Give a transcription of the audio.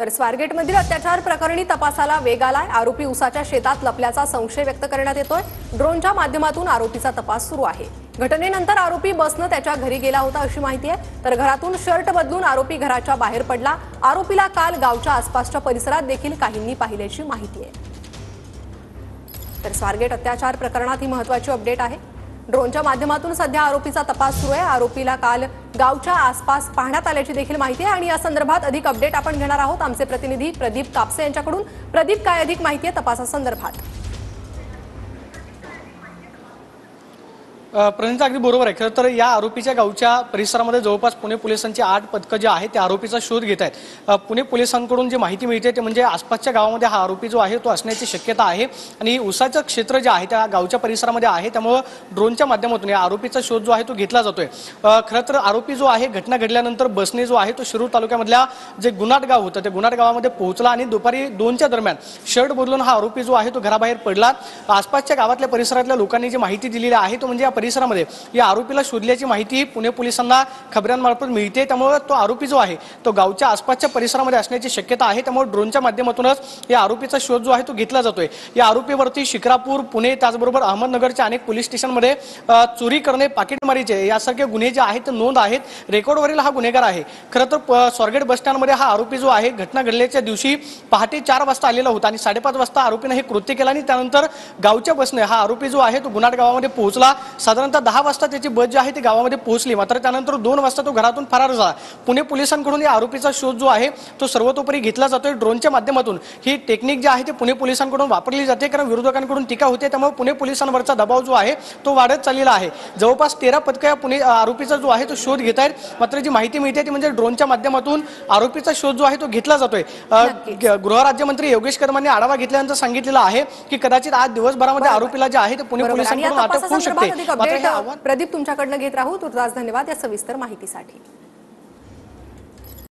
तर स्वारगेटमधील अत्याचार प्रकरणी तपासाला वेग आलाय। आरोपी उसाच्या शेतात लपल्याचा संशय व्यक्त करण्यात येतोय। ड्रोनच्या माध्यमातून आरोपीचा तपास सुरू आहे। घटनेनंतर आरोपी बसनं त्याच्या घरी गेला होता अशी माहिती आहे। तर घरातून शर्ट बदलून आरोपी घराच्या बाहेर पडला। आरोपीला काल गावच्या आसपासच्या परिसरात देखील काहींनी पाहिल्याची माहिती आहे। तर स्वारगेट अत्याचार प्रकरणात ही महत्त्वाची अपडेट आहे। ड्रोनच्या माध्यमातून सध्या आरोपीचा तपास सुरू आहे। आरोपीला काल गावच्या आसपास पाहण्यात आल्याची देखील माहिती आहे आणि या संदर्भात अधिक अपडेट आपण घेणार आहोत आमचे प्रतिनिधी प्रदीप कापसे यांच्याकडून। प्रदीप, काय अधिक माहिती आहे तपासासंदर्भात? प्रणिता, अगदी बरोबर आहे। खरं तर या आरोपीच्या गावच्या परिसरामध्ये जवळपास पुणे पोलिसांची 8 पथकं जे आहेत त्या आरोपीचा शोध घेत आहेत। पुणे पोलिसांकडून जी माहिती मिळते ते म्हणजे आसपासच्या गावामध्ये हा आरोपी जो आहे तो असण्याची शक्यता आहे आणि उसाचं क्षेत्र जे आहे त्या गावच्या परिसरामध्ये आहे, त्यामुळे ड्रोनच्या माध्यमातून या आरोपीचा शोध जो आहे तो घेतला जातोय। खरं तर आरोपी जो आहे घटना घडल्यानंतर बसने जो आहे तो शिरूर तालुक्यामधल्या जे गुन्हाट गाव होतं ते गुन्हाट गावामध्ये पोहोचला आणि दुपारी 2च्या दरम्यान शर्ट बदलून हा आरोपी जो आहे तो घराबाहेर पडला। आसपासच्या गावातल्या परिसरातल्या लोकांनी जी माहिती दिलेली आहे तो म्हणजे परिसरामध्ये या आरोपीला शोधल्याची माहिती पुणे पोलिसांना खबरांमार्फत मिळते। त्यामुळे तो आरोपी जो आहे तो गावच्या आसपासच्या परिसरामध्ये असण्याची शक्यता आहे। त्यामुळे ड्रोनच्या माध्यमातूनच या आरोपीचा शोध जो आहे तो घेतला जातोय। या आरोपीवरती शिक्रापूर, पुणे त्याचबरोबर अहमदनगरच्या अनेक पोलीस स्टेशनमध्ये चोरी करणे, पाकिटमारीचे यासारखे गुन्हे जे आहेत ते नोंद आहेत। रेकॉर्डवरील हा गुन्हेगार आहे। खरं तर स्वारगेट बस स्टँडमध्ये हा आरोपी जो आहे घटना घडल्याच्या दिवशी पहाटे 4 वाजता आलेला होता आणि 5:30 वाजता आरोपीने हे कृत्य केलं आणि त्यानंतर गावच्या बसने हा आरोपी जो आहे तो गुन्हाट गावामध्ये पोहोचला। साधारणतः 10 वाजता त्याची बस जी आहे ती गावामध्ये पोहोचली, मात्र त्यानंतर 2 वाजता तो घरातून फरार झाला। पुणे पोलिसांकडून या आरोपीचा शोध जो आहे तो सर्वतोपरी घेतला जातोय। ड्रोनच्या माध्यमातून ही टेक्निक जी आहे ती पुणे पोलिसांकडून वापरली जाते, कारण विरोधकांकडून टीका होते। त्यामुळे पुणे पोलिसांवरचा दबाव जो आहे तो वाढत चाललेला आहे। जवळपास 13 पथकं या पुणे आरोपीचा जो आहे तो शोध घेत आहेत। मात्र जी माहिती मिळते ती म्हणजे ड्रोनच्या माध्यमातून आरोपीचा शोध जो आहे तो घेतला जातोय। गृहराज्यमंत्री योगेश कर्मांनी आढावा घेतल्यानंतर सांगितलेलं आहे की कदाचित आज दिवसभरामध्ये आरोपीला जे आहे ते पुणे पोलिसांकडून अटक होऊ शकते। प्रदीप, तुमच्याकडनं घेत राहू। तुर्तास धन्यवाद या सविस्तर माहितीसाठी।